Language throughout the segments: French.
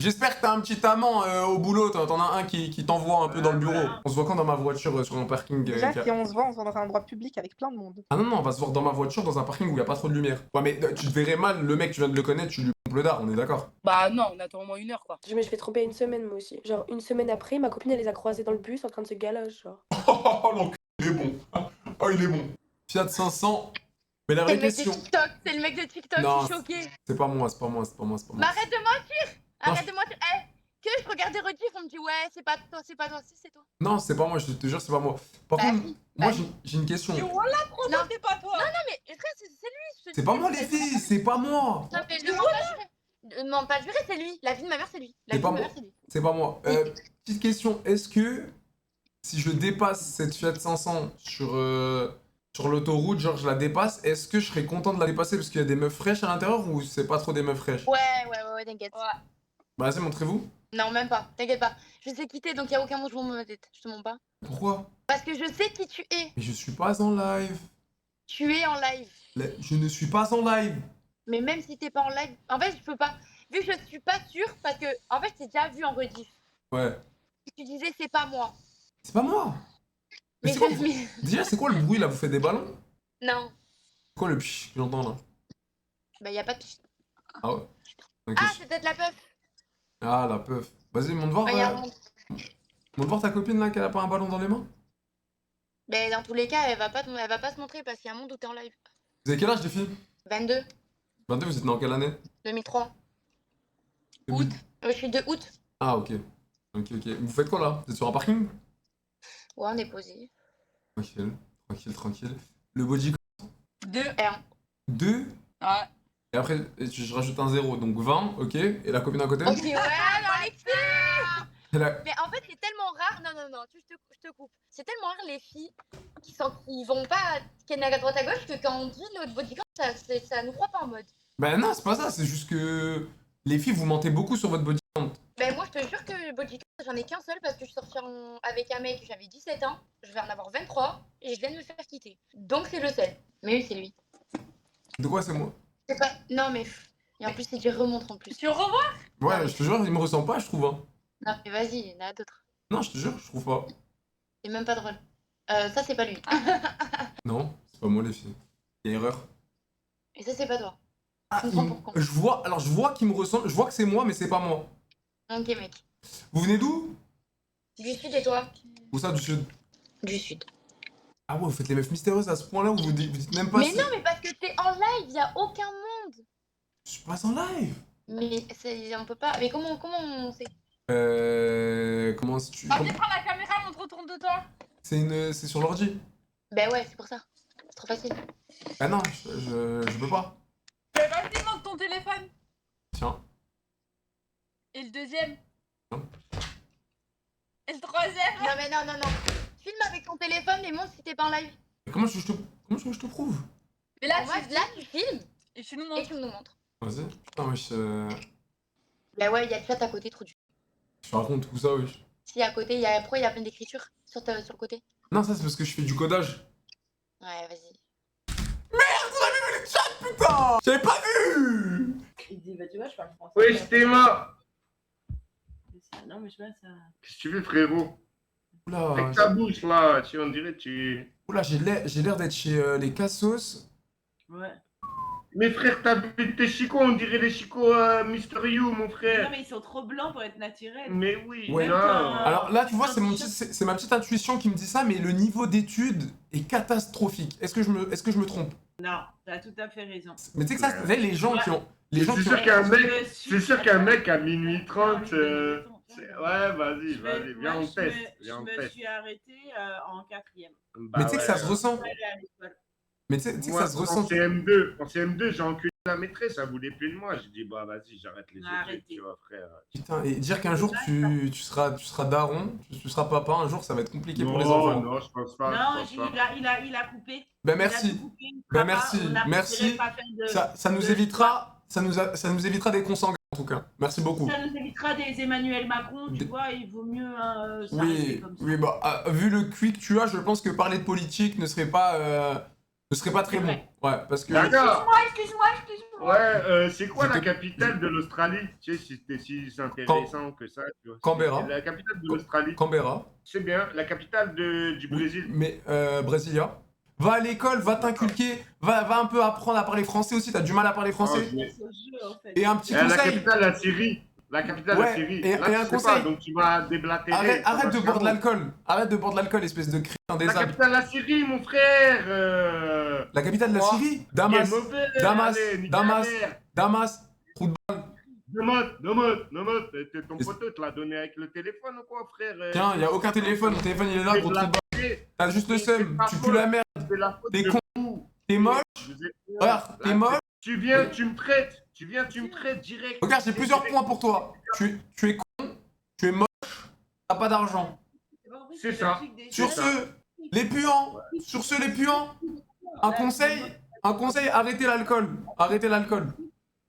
J'espère que t'as un petit amant au boulot, t'en as un qui t'envoie un peu dans le bureau. On se voit quand dans ma voiture sur un parking Déjà, si on se voit dans un endroit public avec plein de monde. Ah non, non, on va se voir dans ma voiture dans un parking où il y a pas trop de lumière. Ouais, mais tu te verrais mal, le mec, tu viens de le connaître, tu lui pompes le dard, on est d'accord. Bah non, on attend au moins 1 heure quoi. Je me suis fait tromper une semaine moi aussi. Genre une semaine après, ma copine elle les a croisés dans le bus en train de se galoche genre. Oh, l'enculé, il est bon. Oh, il est bon. Fiat 500. Mais la C'est vraie le mec de question... TikTok, c'est le mec de TikTok, Non, je suis choquée. c'est pas moi, c'est pas moi, c'est pas moi, c'est pas moi. Mais arrête de mentir. Non, Arrête de mentir. Eh, que je regarde des rediffs, on me dit ouais, c'est pas toi, c'est pas toi, si c'est toi. Non, c'est pas moi, je te jure, c'est pas moi. Par Bah contre, si, moi bah j'ai une question. Voilà, Proto, Non. c'est pas toi. Non, mais frère, c'est lui. C'est pas moi les filles, c'est pas moi. Non, mais je demande pas juré. Demande pas juré, c'est lui. La vie de ma mère, c'est lui. La C'est vie pas de ma moi. mère, c'est lui. C'est pas moi. Petite question, est-ce que si je dépasse cette Fiat 500 sur l'autoroute, genre je la dépasse, est-ce que je serais content de la dépasser parce qu'il y a des meufs fraîches à l'intérieur ou c'est pas trop des meufs fraîches? Ouais, t'inquiète. Ouais. Bah vas-y, montrez-vous. Non, même pas, t'inquiète pas. Je sais quitter, donc y a aucun mouvement de ma tête. Je te mens pas. Pourquoi? Parce que je sais qui tu es. Mais je suis pas en live. Tu es en live. Je ne suis pas en live. Mais même si t'es pas en live, en fait, je peux pas. Vu que je suis pas sûre, parce que, en fait, j'ai déjà vu en rediff. Ouais. Tu disais, c'est pas moi. C'est pas moi. Mais Mais c'est quoi, je. mais- déjà, c'est quoi le bruit là? Vous faites des ballons? Non. C'est quoi le pch que j'entends là? Bah, y a pas de. Ah ouais. Ok. Ah, c'est peut-être la peuf. Ah, la peuf. Vas-y, montre voir, Regarde. montre voir ta copine là, qu'elle a pas un ballon dans les mains. Mais dans tous les cas, elle va pas se montrer parce qu'il y a un monde où t'es en live. Vous avez quel âge les filles? 22, 22, vous êtes né en quelle année? 2003. Août. Je suis de août. Ah, ok. Ok, ok. Vous faites quoi là? Vous êtes sur un parking? Ouais, on est posé. Tranquille, tranquille, tranquille. Le body 2. 2. Ouais. Et après, je rajoute un 0, donc 20, ok. Et la copine à côté? Ok, ouais, non, les filles. Et la- Mais en fait, c'est tellement rare. Non, je te coupe. C'est tellement rare les filles qui vont pas ken à droite à gauche que quand on dit notre bodycount, ça nous croit pas en mode. Ben non, c'est pas ça, c'est juste que les filles, vous mentez beaucoup sur votre body count. Ben moi, je te jure que le bodycount, j'en ai qu'un seul parce que je suis sortie avec un mec, j'avais 17 ans, je vais en avoir 23 et je viens de me faire quitter. Donc c'est le seul. Mais oui, c'est lui. De quoi c'est moi? C'est pas. Non, mais. Et en plus, c'est du remontre en plus. Tu revois? Ouais, je te jure, il me ressemble pas, je trouve. Hein. Non, mais vas-y, il y en a d'autres. Non, je te jure, je trouve pas. C'est même pas drôle. Ça, c'est pas lui. Non, c'est pas moi les filles. Il y a erreur. Et ça, c'est pas toi. Ah, Je comprends pourquoi. je vois qu'il me ressemble, je vois que c'est moi, mais c'est pas moi. Ok, mec. Vous venez d'où? Du sud et toi? Où ça, du sud? Du sud. Ah ouais, vous faites les meufs mystérieuses à ce point-là où vous dites même pas Mais si- non, mais parce que t'es en live, y a aucun monde. Je suis pas en live. Mais on peut pas. Mais comment on sait? Comment si tu... Vas-y, prends la caméra, on te retourne de toi. C'est sur l'ordi. Ben ouais, c'est pour ça. C'est trop facile. Ah non, je peux pas. Mais vas-y, montre ton téléphone. Tiens. Et le deuxième? Non. Et le troisième? Non, mais non. Filme avec ton téléphone et montre si t'es pas en live. Mais comment tu veux que je te prouve? Mais là, Pour moi, là, tu filmes et tu nous et montres. tu nous montres. Vas-y. Putain, wesh. Ben ouais, y a le chat à côté, trop dur. Je raconte tout ça, wesh. Si à côté, pourquoi il y a plein d'écritures sur le côté? Non, ça c'est parce que je fais du codage. Ouais, vas-y. Merde, vous avez vu le chat, putain! J'avais pas vu! Il dit, bah tu vois, je parle français. Ouais, Stéma! Non, mais je vois ça. Qu'est-ce que tu veux, frérot? Oula, Avec ta bouche là, tu on dirait tu. oula, j'ai l'air d'être chez les Cassos. Ouais. Mais frère, t'as vu tes chicots, on dirait les chicots Mister You, mon Non, frère. mais ils sont trop blancs pour être naturels. Mais oui, Ouais. non. Alors là, tu vois, c'est ma petite intuition qui me dit ça, mais le niveau d'études est catastrophique. Est-ce que je me trompe? Non, t'as tout à fait raison. Mais tu sais que ça, c'est les gens qui ont... Les gens C'est qui sûr ont... qu'un mec, Je suis c'est sûr qu'un mec à minuit Ah, 30, oui, mais attends, ouais, vas-y, viens, on teste. Je Viens, on me teste. suis arrêtée en 4e. Mais tu sais que ça se ouais. ressent. Aller à l'école. Mais tu sais que Moi, ça se ressent. en CM2, j'ai enculé la maîtresse, elle voulait plus de moi. J'ai dit, bah vas-y, j'arrête les études, Arrêtez. tu vois, frère. Putain, et dire qu'un jour tu seras daron, tu seras papa, un jour ça va être compliqué pour les enfants. Non, je pense pas. Non, je pense pas. il a coupé. Ben Il a merci. tout coupé, Ben papa, merci, on a merci. préféré pas faire de- Ça nous de- évitera, ça nous évitera des consanguins en tout cas. Merci beaucoup. Ça nous évitera des Emmanuel Macron, tu Des- vois, il vaut mieux s'arrêter Oui, comme ça. oui, bah vu le QI que tu as, je pense que parler de politique ne serait pas Ce serait pas très C'est bon. vrai. Ouais, parce que. D'accord. Excuse-moi. Ouais, c'est quoi la C'était- capitale de l'Australie? Tu sais, si c'était si intéressant que ça. Tu vois. Canberra. La capitale de l'Australie. Canberra. C'est bien. La capitale du Oui, Brésil. mais Brasilia. Va à l'école, va t'inculquer, va un peu apprendre à parler français aussi, t'as du mal à parler Oh, français. je vais- Ce jeu, en fait. Et un petit La conseil, capitale, la Syrie. La capitale, Ouais, la Syrie. et Là, un tu sais conseil. pas, donc tu vas déblatérer. arrête, ça arrête va de se boire de faire l'alcool. Arrête de boire de l'alcool, espèce de crétin des La sables. capitale, la Syrie, mon frère. La capitale de la Oh, Syrie, T'es Damas. mauvais. Damas, Allez, nique Damas. ta mère. Damas, trou de balle. Nomot. Ton Et- poteau te l'a donné avec le téléphone ou quoi, frère? Tiens, y a aucun téléphone, mon téléphone il est là, gros trou de balle. T'as juste le seum, tu pues la merde, C'est la faute T'es de con. vous. t'es moche, Vous êtes- regarde, t'es Là, moche. Tu viens, tu me traites. Direct. Regarde, j'ai plusieurs points pour toi. Tu es con, tu es moche, t'as pas d'argent. C'est ça. Sur ça. ce, les puants, un conseil, arrêtez l'alcool. Arrêtez l'alcool.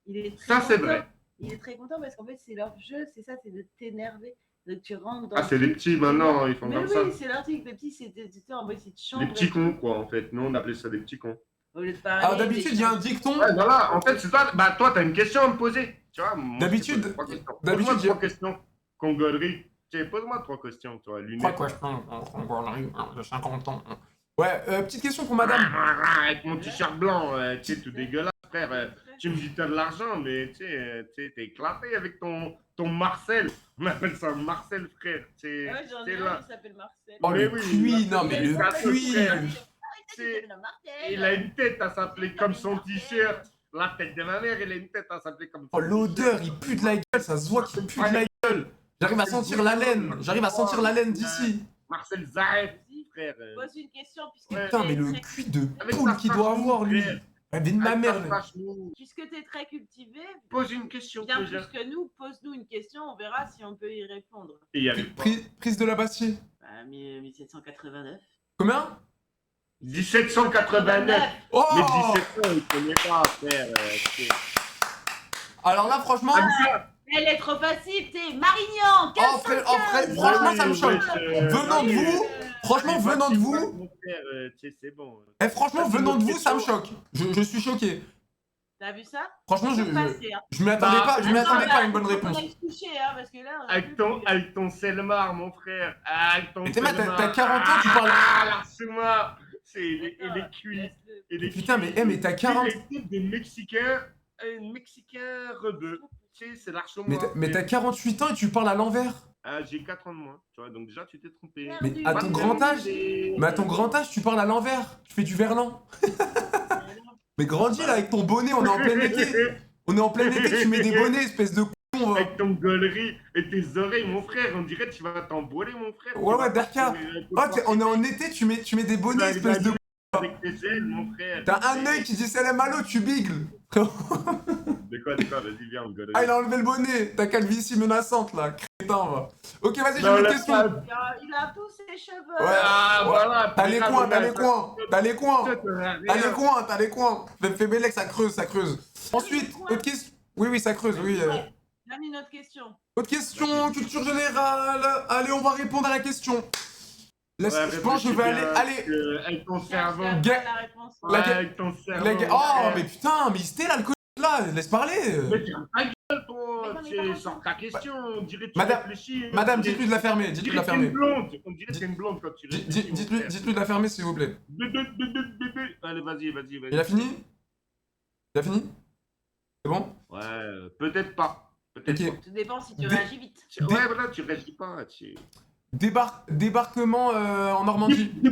Il est très Ça, c'est content. vrai. Il est très content parce qu'en fait, c'est leur jeu, c'est ça, c'est de t'énerver. Donc tu rentres dans. Ah, c'est les petits maintenant, ils font Mais comme oui, ça. c'est leur truc. Les petits, c'était en mode, ils te chantent. Les petits cons, quoi, en fait. Nous, on appelait ça des petits cons. Au lieu de parler. Alors d'habitude, il y a un dicton. Ouais, voilà. En fait, c'est toi. Bah, toi, t'as une question à me poser. Tu vois, moi, D'habitude- je te pose trois questions. d'habitude, Pose-moi il y a- 3 questions. Congolerie. Tiens, pose-moi 3 questions, toi. Lunettes. Pourquoi je prends de 50 ans. Ouais, petite question pour madame. Avec mon t-shirt blanc, tu sais, tout dégueulasse, frère. Tu me dis t'as de l'argent, mais tu sais, t'es éclaté avec ton Marcel. On appelle ça Marcel, frère. Tu Ouais, j'en sais, ai un là. qui s'appelle Marcel. Oh Mais le oui, cuit, non mais le ça, cuit. frère. Il a une tête à s'appeler comme son t-shirt. La tête de ma mère, il a une tête à s'appeler comme son Oh l'odeur, il pue de la gueule, ça se voit qu'il pue de la gueule. J'arrive à sentir la laine d'ici. Marcel Zaef, frère. Pose une question puisque Ouais. Putain, mais le cuit de poule qu'il doit avoir lui. Elle vient de ma mère. lui. Puisque tu es très cultivé, Pose une question, bien déjà. plus que nous, pose-nous une question, on verra si on peut y répondre. Et y arrive pas. Prise de la Bastille. Bah, 1789. Combien 1789. Oh Mais 17 ans, il connaît pas, frère. Alors là franchement. Elle est trop facile, t'es Marignan, Oh, frère, franchement ça me choque. Venant de vous, franchement venant de vous. Mon frère, tu sais, c'est bon. Eh franchement venant de vous ça me choque. Je suis choqué. T'as vu ça? Franchement je Passé, hein. m'y attendais pas, je m'y attendais Attends, pas à une bonne faut réponse. qu'on aille se coucher, hein, parce que là, on a Avec ton Selmar, mon frère. Avec ton Mais t'es mal, Selmar. t'as 40 ans, tu parles. Ah, l'Arsuma. Il est cuit. Laisse-le. Il est Putain mais cuit. t'as 40. Il est des Mexicains. Un Mexicain rebeu. Tu sais, c'est l'Arsuma. Mais t'as 48 ans et tu parles à l'envers. Ah, j'ai 4 ans de moins. Tu vois, donc déjà, tu t'es trompé. Mais à ton grand âge, mais à ton grand âge, tu parles à l'envers. Tu fais du verlan. Mais grandis là avec ton bonnet, on est en plein été. On est en plein été, tu mets des bonnets, espèce de con. Avec ton gaulerie et tes oreilles, mon frère, on dirait que tu vas t'emboler, mon frère. Ouais, ouais, Derka. Oh, on est en été, tu mets des bonnets, espèce de con. Avec tes ailes, mon frère. T'as un œil qui dit salam allo, tu bigles. De quoi, vas-y, viens, on gaulerie. Ah, il a enlevé le bonnet. Ta calvitie menaçante là. Crétin, va. Ok, vas-y, j'ai Non, une là, question. ça- Il a tous ses cheveux. Ouais. Ah, voilà. T'as les coins, t'as les coins. T'as les coins. T'as les coins. Fais Bélec, ça creuse. Ensuite, autre question. Oui, ça creuse, oui. Donne une autre question. Autre question, culture générale. Allez, on va répondre à la question. Je pense que je vais aller. Avec ton cerveau. Ga- La réponse. La ga- Avec ton cerveau. Oh, mais putain, mais c'était l'alcool là, laisse parler. Mais tu ta gueule, toi. Mais non, mais Tu par sors ta question. On dirait que tu Madame- réfléchis. Madame, On dirait- dites-lui de la fermer, on dites-lui de dirait la que t'es fermer. une blonde. On dirait que t'es une blonde quand tu réfléchis. Dites-lui de la fermer, s'il vous plaît. Allez, vas-y. Il a fini? C'est bon? Ouais, peut-être pas. Peut-être Ok. Tout dépend si tu Dé- réagis vite. pas. Ouais, voilà, tu réagis pas. Débarquement en Normandie. De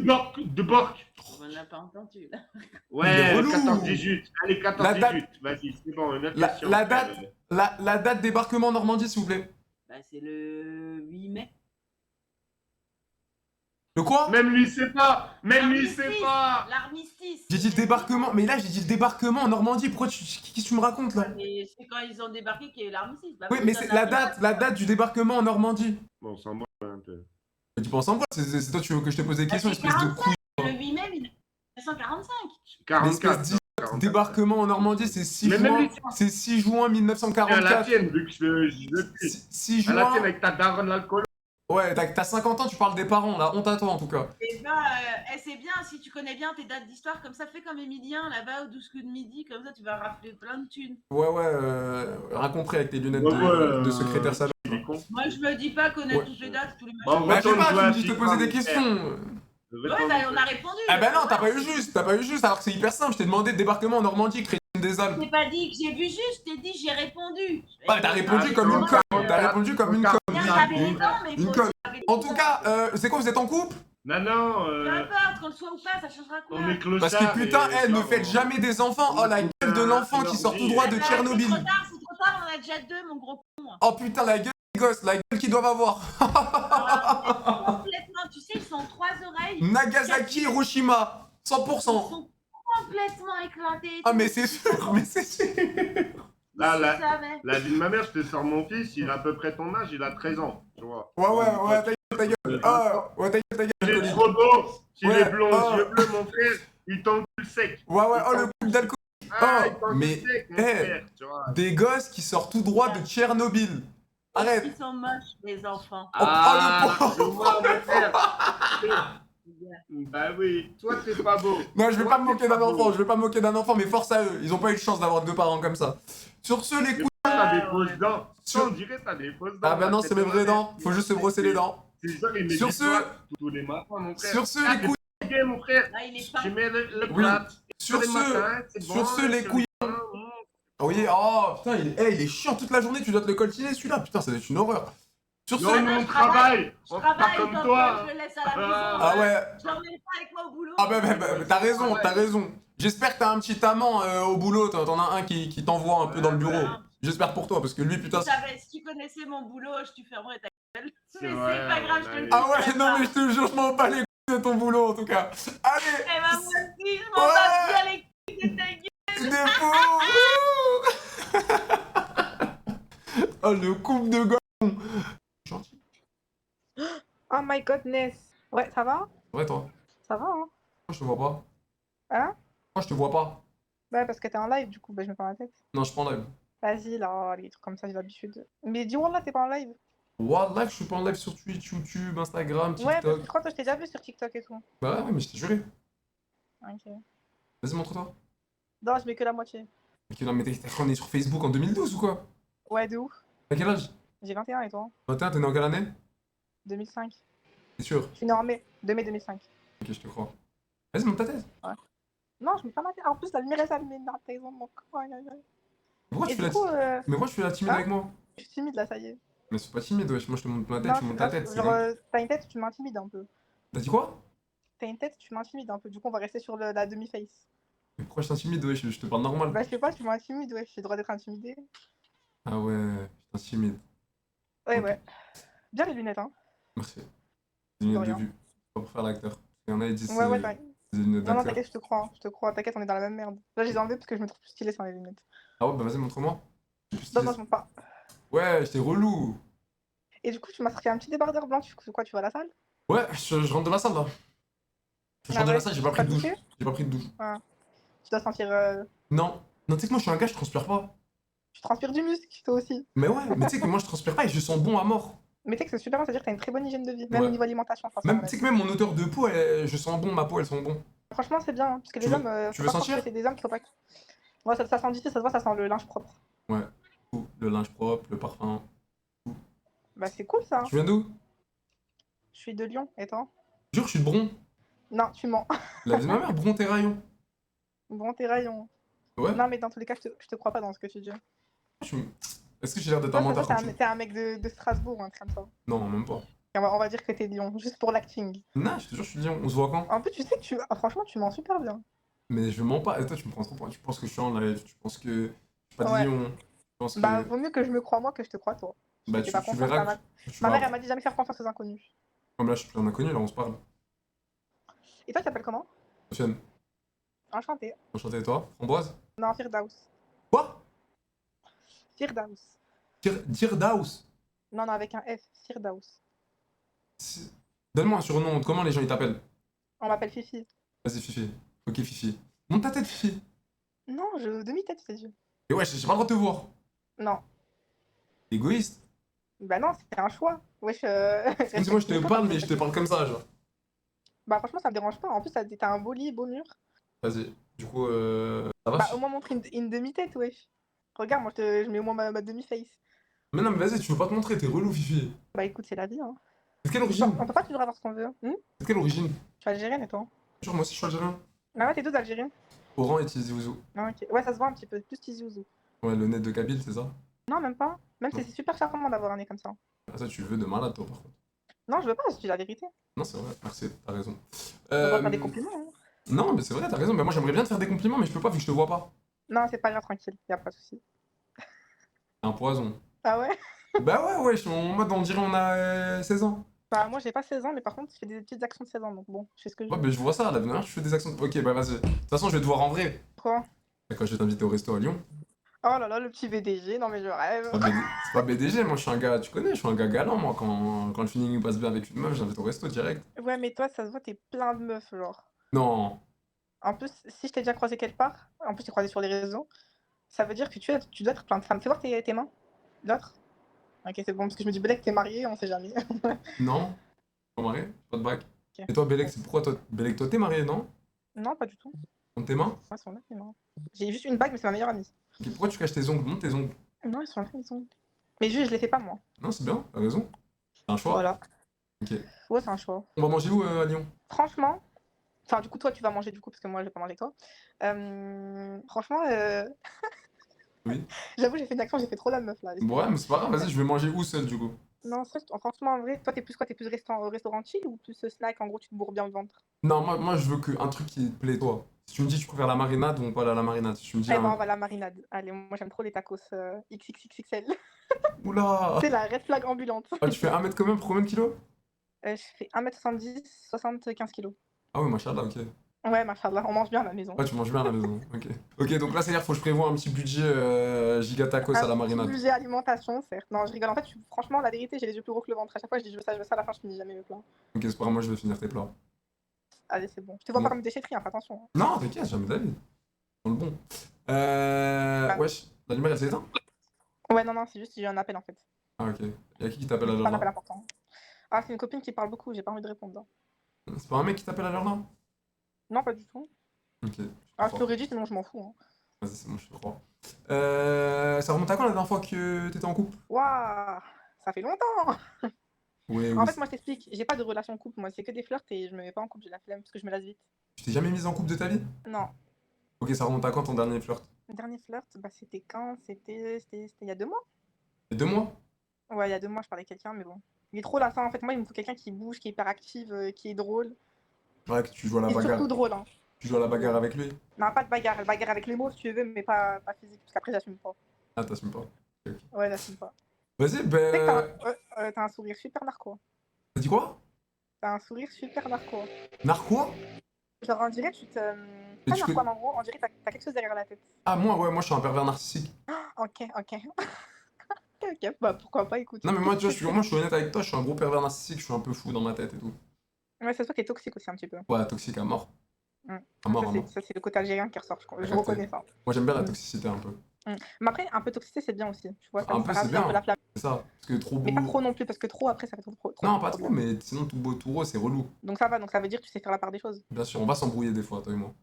Bork. On n'a pas entendu là. Il est Ouais, relou. 14-18. Allez, La 14-18. Vas-y, c'est bon, une autre La- question. la date. La date débarquement en Normandie, s'il vous plaît. Bah, c'est le 8 mai. Le quoi? Même lui, sait pas. Même lui, sait pas. L'armistice. J'ai dit le débarquement, mais là j'ai dit le débarquement en Normandie. Pourquoi qu'est-ce que tu me racontes là? Et c'est quand ils ont débarqué qu'il y a eu l'armistice. Bah, Oui, mais c'est la date du débarquement en Normandie. Bon, on s'en branle un peu. Tu penses en quoi? C'est toi tu veux que je te pose des questions, c'est espèce de 45. couille. Le 8 mai 1945. L'espèce 44. d'idiote. Débarquement en Normandie, c'est 6 Mais même juin. lui, C'est 6 juin à la 1944. tienne, vu que je veux plus. 6 À la tienne, juin. avec ta daronne l'alcool. Ouais, t'as 50 ans, tu parles des parents, la honte à toi en tout cas. Et bah, c'est bien, si tu connais bien tes dates d'histoire, comme ça, fais comme Emilien, là-bas, au 12 coups de midi, comme ça, tu vas rafler plein de thunes. Ouais, rien compris avec tes lunettes Ouais, de secrétaire salaire. il est con. Moi, je me dis pas connaître Ouais. toutes les dates, tous les Bon, machins. Bah, je sais pas, retourne-toi tu me à dis de te FIFA, poser des mon frère. questions. Ouais, bah, on a répondu. Ah bah non, t'as pas eu juste, alors que c'est hyper simple. Je t'ai demandé de débarquement en Normandie, créer des Alpes. Je t'ai pas dit que j'ai vu juste, je t'ai dit j'ai répondu. Ouais, t'as répondu Ah, comme une non, conne. T'as répondu comme une conne. Bien, j'avais raison, mais Une faut conne. aussi arrêter En de tout dire cas, ça. c'est quoi, vous êtes en couple? Non, Peu importe, qu'on le soit ou pas, ça changera quoi? on est clochard. Parce que putain, et ne genre, faites jamais des enfants. Oh la gueule de l'enfant qui sort tout droit de Tchernobyl. C'est trop tard, on en a déjà deux, mon gros con. Oh putain, la gueule des gosses, la gueule qu'ils doivent avoir. Complètement, tu sais, ils sont 3 oreilles. Nagasaki, Hiroshima, Ils 100%. sont complètement éclatés. Ah mais c'est sûr, mais c'est sûr. Là, Je savais. la vie de ma mère, je te sors mon fils, il a à peu près ton âge, il a 13 ans, tu vois. Ouais, ta gueule. Ah, ouais, ta Il est gueule. trop beau, s'il Ouais, est blond, ah. aux yeux bleus, mon frère, il t'encule sec. Ouais, oh le couple d'alcool. Ah, Oh, il t'encule mais, sec, mon eh, frère, tu vois. Des gosses qui sortent tout droit de Tchernobyl. Arrête. Ils sont moches, les enfants. Ah, oh, le c'est moi, mon frère. Bah oui, toi t'es pas beau. Non, je vais pas me moquer d'un enfant, beau. je vais pas me moquer d'un enfant, mais force à eux. Ils ont pas eu de chance d'avoir deux parents comme ça. Sur ce, les couilles. T'as des fausses dents. Sur- On dirait t'as des fausses dents. Ah bah non, c'est mes vraies dents. Faut juste se brosser les dents. C'est ça, il met Sur du ce- doigt tous les matins, mon frère. Sur ce, Ah, les couilles. c'est bien, mon frère. Là, il est pas. Tu mets le Oui. plat. Sur tous les matins, ce, c'est sur bon, ce, les sur couilles. pains, Oui, oh putain, il est chiant toute la journée, tu dois te le coltiner celui-là. Putain, ça va être une horreur. Sur ce. Non, nous on travaille. Je On fait pas travaille, comme donc toi. je le laisse à la maison. Ah ouais. Je l'emmène pas avec moi au boulot. Ah bah, t'as raison. J'espère que t'as un petit amant au boulot, t'en as un qui t'envoie un peu dans le bureau. J'espère pour toi, parce que lui, putain. Si tu connaissais mon boulot, tu fermerais ta gueule. Mais vrai, c'est pas grave, je te le dis. Ah ouais, non mais je te jure, je m'en bats les couilles de ton boulot en tout cas. Allez, Eh ben, moi aussi, je m'en bats bien les couilles de ta gueule. des fous. Oh, le couple de gars. Gentil. Oh my godness. Ouais, ça va? Ouais, toi. Ça va, hein? Pourquoi je te vois pas? Hein? Pourquoi je te vois pas? Bah, parce que t'es en live, du coup, bah, je me prends la tête. Non, je prends live. Vas-y, là, les trucs comme ça, j'ai l'habitude. Mais dis-moi, là, t'es pas en live. Wallah, je suis pas en live sur Twitch, YouTube, Instagram, Ouais, parce TikTok. que je crois que je t'ai déjà vu sur TikTok et tout. Bah ouais, mais je t'ai juré. Ok. Vas-y, montre-toi. Non, je mets que la moitié. Ok, non, mais on est sur Facebook en 2012 ou quoi? Ouais, de ouf. À quel âge? J'ai 21 et toi? 21, t'es né en quelle année? 2005. T'es sûr? Je suis né en mai. 2 mai 2005. Ok, je te crois. Vas-y, monte ta tête. Non, je mets pas ma tête. En plus, la lumière est allumée. Non, t'as raison, mon con. Aïe, aïe, aïe. Pourquoi Et tu du fais coup, la... Mais pourquoi tu fais la timide hein? avec moi? je suis timide, là, ça y est. Mais c'est pas timide, wesh. Moi, je te montre ma tête, Non, tu montes ta tête. genre, t'as une tête, tu m'intimides un peu. T'as dit quoi? T'as une tête, tu m'intimides un peu. Du coup, on va rester sur la demi-face. Mais pourquoi je t'intimide, wesh? Je te parle normal. Bah, je sais pas, tu m'intimides, ouais. J'ai le droit d'être intimidé. Ah ouais, je t'intimide. Ouais, Ok. ouais. Bien les lunettes, hein. Merci. Des lunettes de rien. vue. Pas pour faire l'acteur. Il y en a, ils disent Ouais, ouais, c'est t'inquiète. des lunettes Non, non, d'acteur. t'inquiète, je te crois. Hein. Je te crois. T'inquiète, on est dans la même merde. Là, je les ai enlevées parce que je me trouve plus stylée sans les lunettes. Ah ouais, bah vas-y, montre-moi. Je suis Non, stylé. non, je montre pas. Ouais, j'étais relou. Et du coup, tu m'as sorti un petit débardeur blanc. Tu fais quoi? Tu vas à la salle? Ouais, je rentre de la salle là. Je Ah rentre de ouais, la salle, j'ai pas pris de douche. douché? J'ai pas pris de douche. Tu dois sentir. Non. Non, tu sais que moi je suis un gars, je transpire pas. Tu transpires du muscle, toi aussi. Mais ouais, mais tu sais que moi je transpire pas et je sens bon à mort. Mais tu sais que c'est super, c'est-à-dire que t'as une très bonne hygiène de vie, même Ouais. au niveau alimentation. Même, tu sais que même mon odeur de peau, je sens bon, ma peau elle sent bon. Franchement, c'est bien, hein, parce que Tu les veux- hommes, tu faut veux pas croire sentir que c'est des hommes qu'il faut pas. Ouais, ça sent d'ici, ça se voit, ça sent le linge propre. Tout, le linge propre, le parfum. Bah, c'est cool ça. Hein. Tu viens d'où? Je suis de Lyon, et toi? Jure, je suis de Bron. Non, tu mens. La vie de ma mère, Bron, t'es rayon. Bon, t'es rayon. Ouais. Non, mais dans tous les cas, je te crois pas dans ce que tu dis. Est-ce que j'ai l'air d'être Toi, un menteur t'es quand tu... t'es un mec de Strasbourg, un truc comme ça. Non, même pas. Et on va dire que t'es de Lyon, juste pour l'acting. Non, je te jure, je suis de Lyon. On se voit quand? En plus, tu sais que franchement, tu mens super bien. Mais je mens pas. Et toi, tu me prends trop pour... Tu penses que je suis en live. Tu penses que je suis pas de Ouais. Lyon. Tu penses que... Bah, vaut mieux que je me croie moi que je te crois toi. Bah, Fais pas tu confiance, verras. ma Tu ma verras. mère, elle m'a dit jamais faire confiance aux inconnus. Comme là, je suis plus un inconnu, là, on se parle. Et toi, tu t'appelles comment? Sofiane, Enchanté. enchanté, et toi? Framboise? Non, Firdaus. Quoi? Firdaus. Dirdaus. Non, non, avec un F. Firdaus. Donne-moi un surnom. Comment les gens ils t'appellent? On m'appelle Fifi. Vas-y, Fifi. Ok, Fifi. Monte ta tête, Fifi. Non, je demi-tête, c'est Dieu. Et ouais, j'ai pas le droit de te voir. Non. Égoïste. Bah non, c'était un choix. Wesh. Comme si moi je te parle, mais je te parle comme ça, genre. Bah franchement, ça me dérange pas. En plus, t'as un beau lit, beau mur. Vas-y. Du coup, ça va? Bah au moins montre une demi-tête, wesh. Regarde, moi je mets au moins ma demi-face. Mais non, mais vas-y, tu veux pas te montrer, t'es relou, Fifi. Bah écoute, c'est la vie, hein. C'est de quelle On origine? peut pas toujours avoir ce qu'on veut. C'est de quelle origine? Je suis algérienne et toi? Genre, moi aussi je suis algérien. Ah ouais, t'es deux algériens. Oran et Tizi Ouzou. Ah, ok. Ouais, ça se voit un petit peu. Plus Tizi Ouzou. Ouais, le net de Kabyle, c'est ça? Non, même pas. Même si c'est super charmant d'avoir un nez comme ça. Ah, ça, tu le veux de malade, toi, par contre. Non, je veux pas, je dis la vérité. Non, c'est vrai, merci, t'as raison. On va faire des compliments. Hein. Non, mais c'est vrai, t'as raison. Mais moi, j'aimerais bien te faire des compliments, mais je peux pas vu que je te vois pas. Non, c'est pas grave, tranquille. Y a pas de souci. Un poison. Ah ouais? Bah ouais, je suis en mode, on dirait on a 16 ans. Bah moi j'ai pas 16 ans, mais par contre je fais des petites actions de 16 ans, donc bon, je fais ce que je Ouais, veux. mais je vois ça, là, je fais des actions. Ok, bah vas-y. De toute façon, je vais te voir en vrai. Quoi? Quand je vais t'inviter au resto à Lyon. Oh là là, le petit VDG, non mais je rêve. C'est pas BDG, moi je suis un gars, tu connais, je suis un gars galant, moi. Quand le feeling passe bien avec une meuf, j'invite au resto direct. Ouais, mais toi ça se voit, t'es plein de meufs, genre. Non. En plus, si je t'ai déjà croisé quelque part, en plus je t'ai croisé sur les réseaux, ça veut dire que tu dois être plein de femmes. Fais voir tes mains. L'autre? Ok, c'est bon, parce que je me dis, Belek, t'es marié, on sait jamais. Non. Pas marié, pas de bague. Ok. Et toi, Belek, c'est pourquoi toi, Belek, toi, t'es marié, non? Non, pas du tout. Monte tes mains? Moi, ils sont là, mes mains. J'ai juste une bague, mais c'est ma meilleure amie. Ok, pourquoi tu caches tes ongles? Monte tes ongles. Non, ils sont là, ils sont. Mais juste, je les fais pas, moi. Non, c'est bien, t'as raison. C'est un choix. Voilà. Ok. Ouais, c'est un choix. On va manger où à Lyon? Franchement, enfin, du coup, toi, tu vas manger, du coup, parce que moi, je vais pas manger avec toi. Franchement, Oui. j'avoue, j'ai fait une action, j'ai fait trop la meuf, là. Ouais, mais c'est pas grave, vas-y, je vais manger où seul du coup? Non, franchement, en vrai, toi, t'es plus quoi? T'es plus restaurant chill ou plus snack? En gros, tu te bourres bien le ventre. Non, moi je veux un truc qui te plaît, toi. Si tu me dis que tu préfères la marinade, on va aller à la marinade. Si tu me dis Eh ben, un... on va à la marinade. Allez, moi, j'aime trop les tacos XXXXL. Oula! C'est la red flag ambulante. Ah, tu fais 1 mètre combien pour combien de kilos? Je fais 1m70, 75 kilos. Ah ouais, machallah, ok. Ouais, machallah, on mange bien à la maison. Ouais, tu manges bien à la maison, ok. Ok, donc là, c'est-à-dire faut que je prévoie un petit budget giga tacos à la marinade. Budget alimentation, certes. Non, je rigole. En fait, franchement, la vérité, j'ai les yeux plus gros que le ventre. À chaque fois, je dis je veux ça, à la fin, je finis jamais mes plats. Ok, c'est pas grave, moi je vais finir tes plats. Allez, c'est bon. Je te vois Bon. pas comme déchetterie, hein, fais attention. Hein. Non, t'inquiète, jamais d'avis. Dans le bon. Wesh, la lumière elle s'est éteinte? Ouais, non, c'est juste, j'ai eu un appel en fait. Ah, ok. Y'a qui t'appelle à C'est l'heure pas un appel là? important. Ah, c'est une copine qui parle beaucoup, j'ai pas envie de répondre. C'est pas un mec qui t'appelle à l'heure là? Non, pas du tout. Ok. Ah, je l'aurais dit, sinon je m'en fous. Hein. Vas-y, c'est bon, je te crois. Ça remonte à quand la dernière fois que t'étais en couple? Waouh, ça fait longtemps. Ouais, En oui. fait, moi, je t'explique, j'ai pas de relation couple. Moi, c'est que des flirts et je me mets pas en couple, j'ai la flemme parce que je me lasse vite. Tu t'es jamais mise en couple de ta vie? Non. Ok, ça remonte à quand ton dernier flirt? Le dernier flirt, bah, c'était quand? C'était il y a 2 mois. Il y a 2 mois? Ouais, il y a 2 mois, je parlais à quelqu'un, mais bon. Il est trop lassant, en fait. Moi, il me faut quelqu'un qui bouge, qui est hyper active, qui est drôle. Ouais, que tu joues à la Et bagarre. surtout drôle, hein. Tu joues à la bagarre avec lui? Non, pas de bagarre. Bagarre avec les mots, si tu veux, mais pas physique, parce qu'après, j'assume pas. Ah, t'assumes pas. Ouais, j'assume pas. Vas-y, Tu sais que ben. t'as un sourire super narquois. T'as dit quoi? T'as un sourire super narquois. Narquois? Genre, on dirait, tu te. Et Pas tu narquois, mais en gros, on dirait que t'as quelque chose derrière la tête. Ah, moi je suis un pervers narcissique. Ok. Ok, bah pourquoi pas, écoute. Non, mais moi, tu vois, moi, je suis honnête avec toi, je suis un gros pervers narcissique, je suis un peu fou dans ma tête et tout. Ouais, ça se voit que t'es toxique aussi un petit peu. Ouais, toxique à mort. Mm. À mort, à mort. Ça, c'est le côté algérien qui ressort, je Ouais, reconnais ça. Moi, j'aime bien la toxicité un peu. Mais après, un peu de toxicité, c'est bien aussi. Tu vois, Un peu, c'est ravive bien. un peu la flamme. C'est ça. Parce que trop Mais pas beau. trop non plus, parce que trop après, ça fait trop. Non, pas trop, mais sinon, tout beau, tout rose, c'est relou. Donc ça va, donc ça veut dire que tu sais faire la part des choses. Bien sûr, on va s'embrouiller des fois, toi et moi.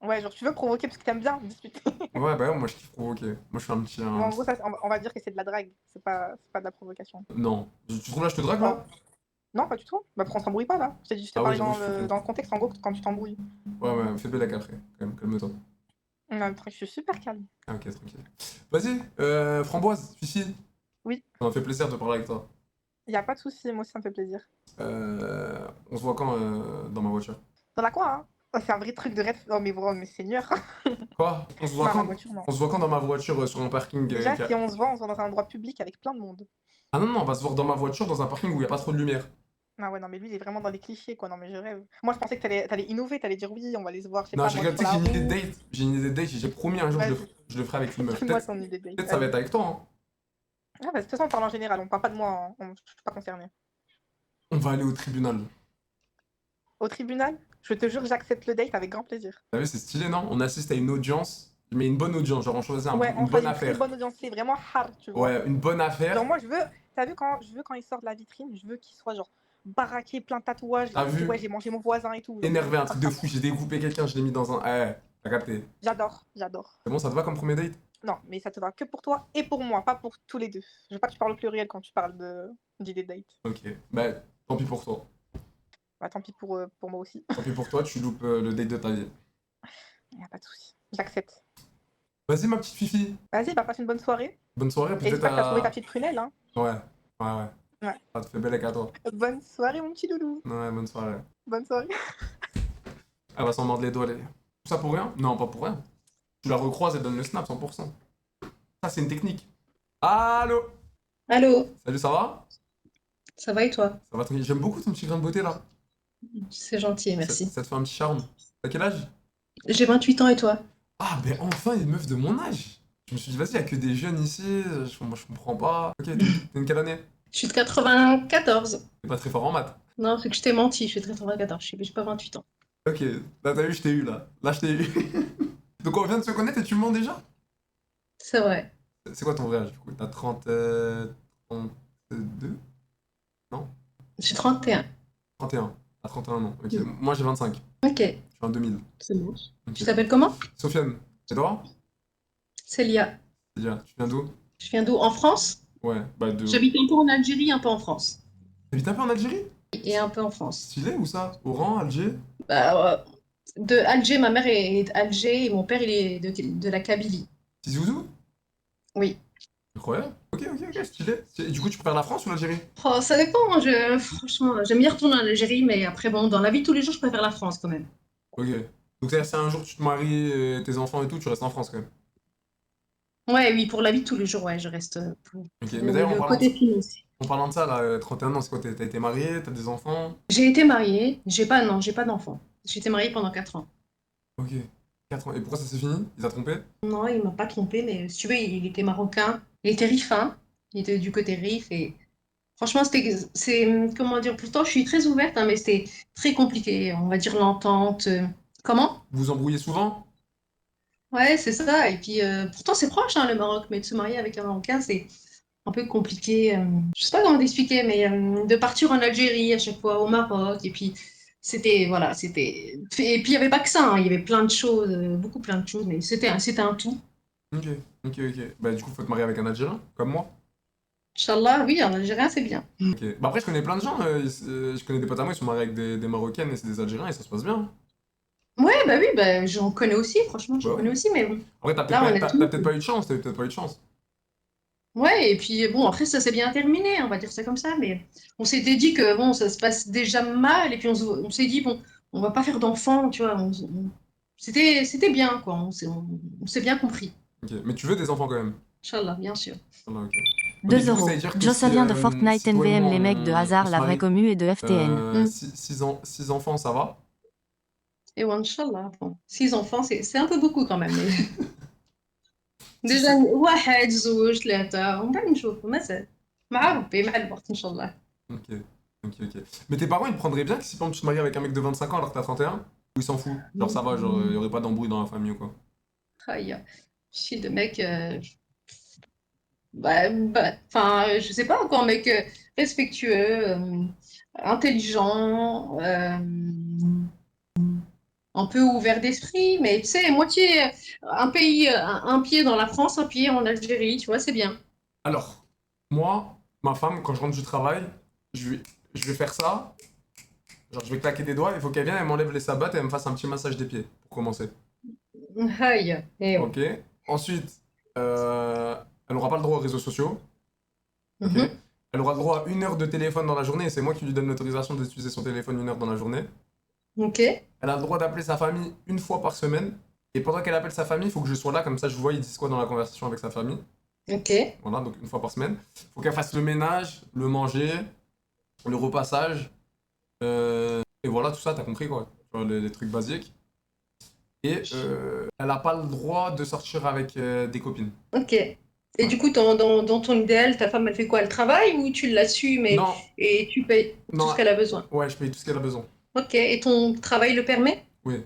Ouais, genre tu veux provoquer parce que t'aimes bien discuter. Ouais, bah ouais, moi, je kiffe provoquer. Moi, je suis un petit. Mais en gros, ça, on va dire que c'est de la drague, c'est pas de la provocation. Non. Tu trouves là, je te drague là? Non, pas du tout. Bah pourquoi on s'embrouille pas là? Je te Ah ouais, parle j'avoue, je suis dans le contexte, en gros, quand tu t'embrouilles. Ouais, fais belle après, quand même, calme-toi. Non, je suis super calme. Ah, ok, tranquille. Vas-y, Framboise, Fifi. Oui. Ça m'a fait plaisir de parler avec toi. Y a pas de souci, moi aussi ça me fait plaisir. On se voit quand dans ma voiture? Dans la quoi, hein? Oh, c'est un vrai truc de rêve. Oh, mais Seigneur. Quoi? On se voit Dans ma quand? voiture, non. On se voit quand dans ma voiture sur un parking Déjà, si on se voit dans un endroit public avec plein de monde. Ah non, on va se voir dans ma voiture dans un parking où il n'y a pas trop de lumière. Ah ouais, non, mais lui, il est vraiment dans les clichés, quoi. Non, mais je rêve. Moi, je pensais que t'allais innover, t'allais dire oui, on va aller se voir, je sais Non, pas, j'ai moi, regardé, sur j'ai la une idée de route. date. J'ai une idée de date, j'ai promis un jour Vas-y. je le ferai avec une meuf. Dis-moi Peut-être ton idée de date. peut-être ça va être avec toi, hein. Ah, bah, de toute façon, on parle en général, on parle pas de moi, hein. Je suis pas concernée. On va aller au tribunal. Au tribunal, je te jure, j'accepte le date avec grand plaisir. T'as vu, c'est stylé, non? On assiste à une audience, mais une bonne audience, genre on choisit Ouais, une on bonne choisit une affaire. bonne audience, c'est vraiment hard, tu vois. Ouais, une bonne affaire. Genre, moi, je veux T'as vu quand il sort de la vitrine, je veux qu'il soit genre baraqué, plein de tatouages. T'as vu? Ouais, j'ai mangé mon voisin et tout. genre. Énervé, un truc de fou, j'ai découpé quelqu'un, je l'ai mis dans un. T'as capté. J'adore. C'est bon, ça te va comme premier date? Non, mais ça te va que pour toi et pour moi, pas pour tous les deux. Je veux pas que tu parles au pluriel quand tu parles d'idée de date. Ok. Bah, tant pis pour toi. Bah, tant pis pour moi aussi. Tant pis pour toi, tu loupes le date de ta vie. Y a pas de souci. J'accepte. Vas-y, ma petite Fifi. Vas-y, bah passe une bonne soirée. Bonne soirée, Et peut-être j'espère que t'as trouvé ta à. petite prunelle, hein. Ouais. Ouais. Ça te fait belle avec à toi. Bonne soirée, mon petit loulou. Ouais, bonne soirée. Bonne soirée. Elle va s'en mordre les doigts, les. Tout ça pour rien? Non, pas pour rien. Tu la recroises, elle donne le snap 100%. Ça, c'est une technique. Allô? Allô, Salut, ça va? ça va et toi? Ça va tranquille. J'aime beaucoup ton petit grain de beauté là. C'est gentil, merci. Ça te fait un petit charme. T'as quel âge? J'ai 28 ans et toi? Ah, ben enfin, une meuf de mon âge. Je me suis dit, vas-y, y a que des jeunes ici. Moi, je comprends pas. Ok, t'es une quelle année? Je suis de 94. T'es pas très fort en maths. Non, c'est que je t'ai menti, je suis de 94, j'ai pas 28 ans. Ok, là, t'as vu, je t'ai eu là. Là, je t'ai eu. Donc, on vient de se connaître et tu me mens déjà? C'est vrai. C'est quoi ton vrai âge du coup? T'as 32? Non? J'ai 31. 31. À 31 ans. Ok, moi j'ai 25. Ok, Je suis en 2000. c'est bon. Ok. Tu t'appelles comment? Sofiane, c'est toi? Célia. C'est bien. Tu viens d'où? Je viens d'où? En France? Ouais, bah de. J'habite un peu en Algérie, un peu en France. T'habites un peu en Algérie? Et un peu en France. Stylé ou ça? Oran, Alger? Bah, de Alger, ma mère est d'Alger et mon père il est de la Kabylie. Tizouzou? Oui. Incroyable. Ok, stylé. Et du coup, tu préfères la France ou l'Algérie? Oh, ça dépend, franchement, j'aime bien retourner en Algérie, mais après, bon, dans la vie de tous les jours, je préfère la France quand même. Ok. Donc, c'est-à-dire, si un jour tu te maries, tes enfants et tout, tu restes en France quand même. Ouais, oui, pour la vie de tous les jours, ouais, je reste pour Ok, mais d'ailleurs, le côté financier. en parlant de ça, là, 31 ans, c'est quoi? T'as été marié? T'as des enfants? J'ai été mariée, non, j'ai pas d'enfant. J'ai été mariée pendant 4 ans. Ok. 4 ans. Et pourquoi ça s'est fini? Il t'a trompé? Non, il m'a pas trompée, mais si tu veux, il était marocain. Il était rifin. Il était du côté rif. Et franchement, comment dire, pourtant, je suis très ouverte, hein, mais c'était très compliqué. On va dire l'entente. Comment? Vous vous embrouillez souvent? Ouais, c'est ça. Et puis, pourtant, c'est proche, hein, le Maroc, mais de se marier avec un Marocain, c'est un peu compliqué. Je sais pas comment t'expliquer, mais de partir en Algérie à chaque fois, au Maroc. Et puis, voilà, c'était. Et puis, il n'y avait pas que ça, hein, il y avait plein de choses, beaucoup plein de choses, mais c'était un tout. Ok. Bah, du coup, faut te marier avec un Algérien, comme moi. Inch'Allah, oui, en algérien, c'est bien. Ok. Bah, après, je connais plein de gens. Je connais des potes à moi, ils sont mariés avec des Marocaines et c'est des Algériens et ça se passe bien. Ouais, bah oui, bah, j'en connais aussi, franchement, j'en Bah ouais. connais aussi, mais bon. Après, Là, on est t'as tous- peut-être pas eu de chance, t'as peut-être pas eu de chance. Ouais, et puis bon, après, ça s'est bien terminé, on va dire ça comme ça, mais on s'était dit que bon, ça se passe déjà mal, et puis on s'est dit, bon, on va pas faire d'enfants, tu vois, c'était bien, quoi, on s'est bien compris. Ok. Mais tu veux des enfants quand même. Inch'Allah, bien sûr. Ah, ok. 2 du coup, ça euros. veut dire que Jocelyn de si, Fortnite si toi et NVM moi, les mecs de on hasard, se la vraie marie, commu et de FTN. 6 enfants, ça va? Et ouais, Inch'Allah, bon, 6 enfants, c'est un peu beaucoup quand même. Mais... Si, déjà, واحد زوج ثلاثة ومن بعد نشوفوا مازال مع ربي مع الوقت إن شاء الله. Ok. Mais tes parents, ils te prendraient bien que si par exemple, tu te maries avec un mec de 25 ans alors que t'as 31? Ou ils s'en foutent? Genre, ça va, genre, y aurait pas d'embrouille dans la famille ou quoi? Aïe, je suis de mec, enfin, je sais pas, quoi, un mec respectueux, intelligent, un peu ouvert d'esprit, mais tu sais, moitié, un pays, un pied dans la France, un pied en Algérie, tu vois, c'est bien. Alors, moi, ma femme, quand je rentre du travail, je vais faire ça. Genre, je vais claquer des doigts, il faut qu'elle vienne, elle m'enlève les sabots et elle me fasse un petit massage des pieds, pour commencer. Aïe, et ouais. Ok. Ensuite, elle n'aura pas le droit aux réseaux sociaux. Ok. Mhm. Elle aura le droit à 1 heure de téléphone dans la journée et c'est moi qui lui donne l'autorisation d'utiliser son téléphone 1 heure dans la journée. Ok, Elle a le droit d'appeler sa famille 1 fois par semaine. Et pendant qu'elle appelle sa famille, il faut que je sois là, comme ça je vois, ils disent quoi dans la conversation avec sa famille. ok. Voilà, donc 1 fois par semaine. Il faut qu'elle fasse le ménage, le manger, le repassage. Et voilà, tout ça, t'as compris quoi. Tu vois, les trucs basiques. Et elle n'a pas le droit de sortir avec des copines. Ok. Et Ouais. du coup, dans ton idéal, ta femme, elle fait quoi? Elle travaille ou tu l'assumes Non, et tu payes tout non, ce qu'elle a besoin? ouais, je paye tout ce qu'elle a besoin. Ok. Et ton travail le permet? Oui,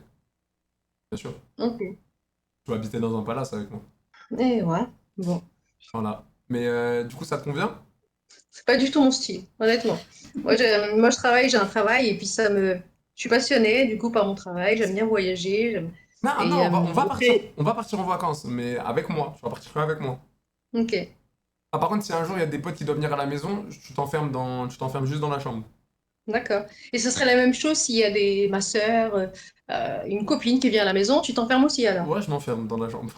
bien sûr. Ok. Tu vas habiter dans un palace avec moi. Et ouais. Bon. Voilà. Mais du coup, ça te convient? C'est pas du tout mon style, honnêtement. Moi, je travaille, j'ai un travail et puis je suis passionnée du coup par mon travail. J'aime bien voyager. Non, Et, non, après- on va partir en vacances, mais avec moi. Tu vas partir que avec moi. Ok, Ah, par contre, si un jour il y a des potes qui doivent venir à la maison, tu t'enfermes juste dans la chambre. d'accord. Et ce serait la même chose s'il y a ma sœur, une copine qui vient à la maison, tu t'enfermes aussi alors. Ouais, je m'enferme dans la chambre.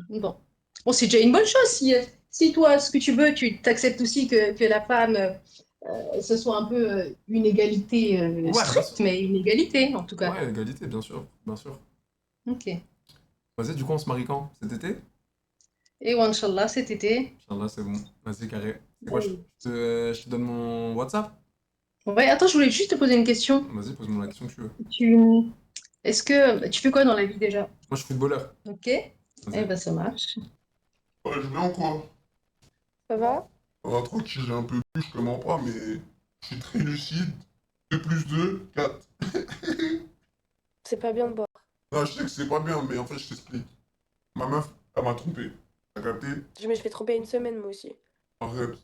Bon. Bon, c'est déjà une bonne chose si toi, ce que tu veux, tu t'acceptes aussi que la femme, ce soit un peu une égalité Ouais, bien stricte, sûr. mais une égalité en tout cas. Ouais, égalité, bien sûr, bien sûr. Ok. Vas-y, du coup, on se marie quand? Cet été? Et Inch'Allah, cet été. Inch'Allah, c'est bon. Vas-y, carré. C'est quoi, je te donne mon WhatsApp? Ouais, attends, je voulais juste te poser une question. Vas-y, pose-moi la question que tu veux. Est-ce que tu fais quoi dans la vie déjà? Moi, je suis footballeur. Ok. Eh Vas-y. ben, ça marche. Ouais, je viens ou quoi? Ça va? Ça va tranquille, j'ai un peu bu, je te mens pas, mais je suis très lucide. 2 plus 2, 4. C'est pas bien de boire. Non, je sais que c'est pas bien, mais en fait, je t'explique. Ma meuf, elle m'a trompé. T'as capté? Je me suis fait tromper une semaine, moi aussi. Arrête.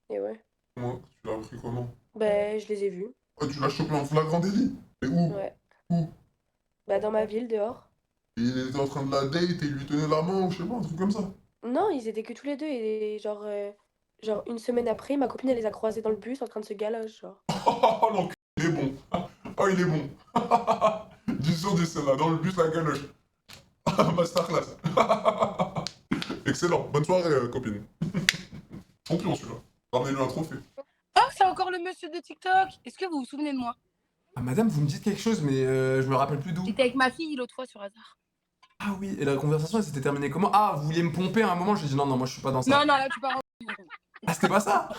Et ouais. Comment? Tu l'as appris comment? Ben, je les ai vus. Oh, tu l'as chopé en flagrant délit? Et où? Ouais. Où? Bah, dans ma ville, dehors. Et il était en train de la date et il lui tenait la main ou je sais pas, un truc comme ça. Non, ils étaient que tous les deux. Et genre une semaine après, ma copine, elle les a croisés dans le bus en train de se galoche, genre. Oh, l'enculé, il est bon. Oh, il est bon. 10 sur 10, celle-là, dans le bus, la galoche. Masterclass. Excellent. Bonne soirée, copine. Champion, celui-là. Ramenez-lui un trophée. Oh, c'est encore le monsieur de TikTok. Est-ce que vous vous souvenez de moi? Ah, madame, vous me dites quelque chose, mais je me rappelle plus d'où. J'étais avec ma fille l'autre fois sur hasard. Ah oui, et la conversation, elle s'était terminée comment? Ah, vous vouliez me pomper à un moment? J'ai dit non, non, moi, je suis pas dans ça. Non, non, là, tu pars. Ah, c'était pas ça?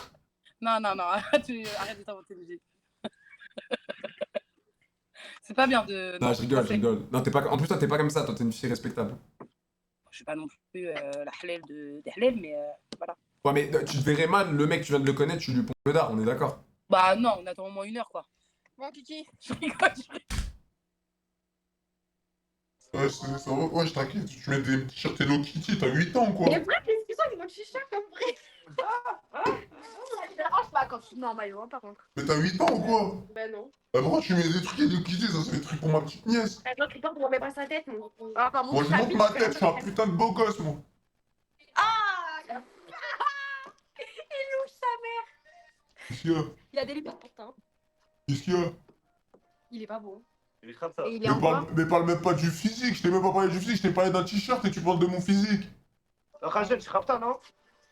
Non, non, non, arrête de t'inventer le jeu. C'est pas bien de. Non, je rigole, je rigole. Non, t'es pas... En plus, toi, t'es pas comme ça, toi, t'es une fille respectable. Je suis pas non plus la halal des halal, mais voilà. Ouais, mais tu te verrais mal, le mec, tu viens de le connaître, tu lui pompes le dard, on est d'accord? Bah non, on attend au moins 1 heure, quoi. Bon, Kiki, je rigole. Ouais, ça va. Ouais, je t'inquiète. Tu mets des t-shirts Hello Kitty, t'as 8 ans, quoi. Mais vrai, qu'est-ce qu'ils sont, ils vont te chicha comme vrai. Ça me dérange pas quand tu. Non, bah, loin par contre. Mais t'as 8 ans ou quoi? Bah non. Bah, pourquoi tu mets des trucs Hello Kitty? Ça, c'est des trucs pour ma petite nièce. Attends, tu penses qu'on met pas sa tête, mon. Ah, pardon, Moi, je monte ma tête, je suis un putain de beau gosse, moi. Ah il louche sa mère. Qu'est-ce qu'il y a? Il a des lunettes pourtant. Qu'est-ce qu'il y a? Il est pas beau. Il est comme ça. Et il est en quoi? Mais parle même pas du physique. Je t'ai même pas parlé du physique. Je t'ai parlé d'un t-shirt et tu parles de mon physique. Rachel, tu rapta, non?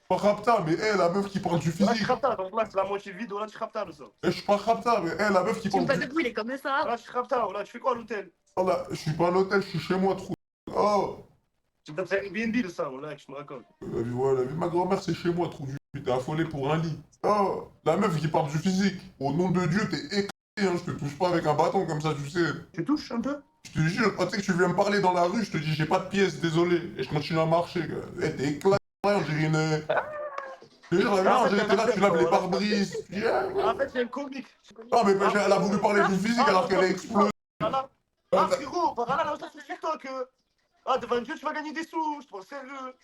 Pas Rapta, mais elle, la meuf qui parle du Là, tu physique. rapta, donc là, c'est la moitié vide, là, tu rapta, ça. Eh, je suis pas Rapta, mais elle, la meuf qui Tu me parle pas du... debout, il est comme ça. Là, tu rapta, là, tu fais quoi à l'hôtel? Oh là, je suis pas à l'hôtel, je suis chez moi, trou. Oh. Tu me donnes un Airbnb de ça, là, que je me raconte. La vie de ma grand-mère, c'est chez moi, trou du... T'es affolé pour un lit. Oh, la meuf qui parle du physique. Au nom de Dieu, t'es éclaté, hein. Je te touche pas avec un bâton comme ça, tu sais. Tu touches un peu? Je te jure, quand tu sais que tu viens me parler dans la rue, je te dis, j'ai pas de pièces, désolé. Et je continue à marcher, gars. Eh, t'es éclaté, on dirait une... Je te jure, la merde, on dirait que t'es là, tu laves les pare-brises. En fait, c'est un comique. Ah, mais elle a voulu parler du physique alors qu'elle a explosé. Voilà. Ah, frérot, par là, ça c'est TikTok. Ah, devant Dieu, tu vas gagner des sous, je pense, sérieux.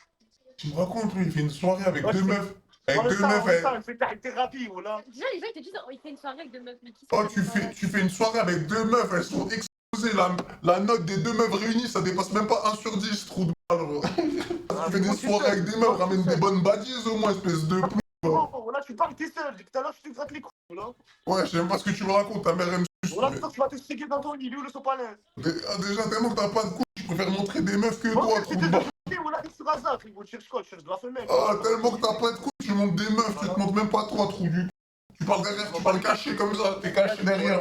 Tu me racontes, lui, il fait une soirée avec Ouais, deux c'est- meufs. Avec Ouais, deux meufs, ouais, elle- ça, c'est ta thérapie, voilà. Déjà, les gens ils te disent, oh, il fait une soirée avec deux meufs. Mais qui Oh, tu fais une soirée avec deux meufs, elles sont explosées. La note des deux meufs réunies, ça dépasse même pas 1 sur 10, trou de balle. Gros. Tu fais des soirées avec des meufs, ramène des bonnes badies au moins, espèce de p***. Oh, voilà, tu parles, t'es seul. Tout à l'heure, tu te grattes les couilles, voilà. Ouais, je sais même pas ce que tu me racontes, ta mère elle me suce. Voilà, mais- toi, tu vas te sticker dans ton lit, lui ou le sopalin. Déjà, tellement que t'as pas de couilles, je préfère montrer des meufs que Bon, toi, c'est trou de de balle. voilà, t'es sur hasard, frérot. Tu cherches quoi? Tu cherches de la femelle. Ah, tellement que t'as pas de couilles, tu montes des meufs, tu te montres même pas toi, trou du c*ul. Tu parles derrière, tu parles caché comme ça, t'es caché derrière.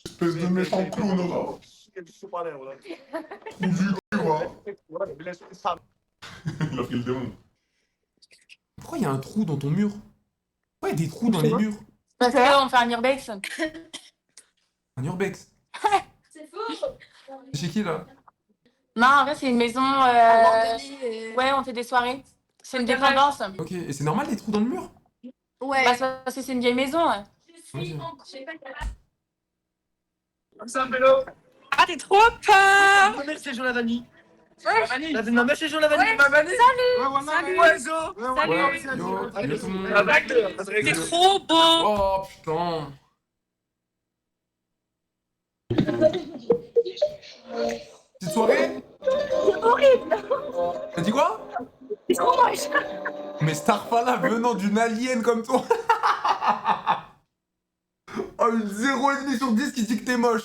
Espèce de méchant clown, là. Il y a du sopalin, voilà. Trou du cul, va. Voilà, mais laisse ça. Il a pris le démon. Pourquoi il y a un trou dans ton mur? Pourquoi il y a des trous dans les murs? Parce que là, on fait un urbex. Un urbex. C'est faux. C'est chez qui, là? Non, en vrai, c'est une maison. Ouais, on fait des soirées. C'est une dépendance. Ok, et c'est normal, les trous dans le mur? Ouais. Bah, c'est parce que c'est une vieille maison. Je suis en. Je sais pas quelle heure. Comme ça, vélo. Ah, t'es trop peur! Merci, Jonathan. Non, mais chez Jean la vanille. Ma vanille. Salut. Oiseau. Ouais, yo tout le monde. T'es trop beau. Oh putain. Petite soirée? Horrible. T'as dit quoi? C'est trop moche. Mais Starfala venant d'une alien comme toi. Oh, une 0,5 sur 10 qui dit que t'es moche.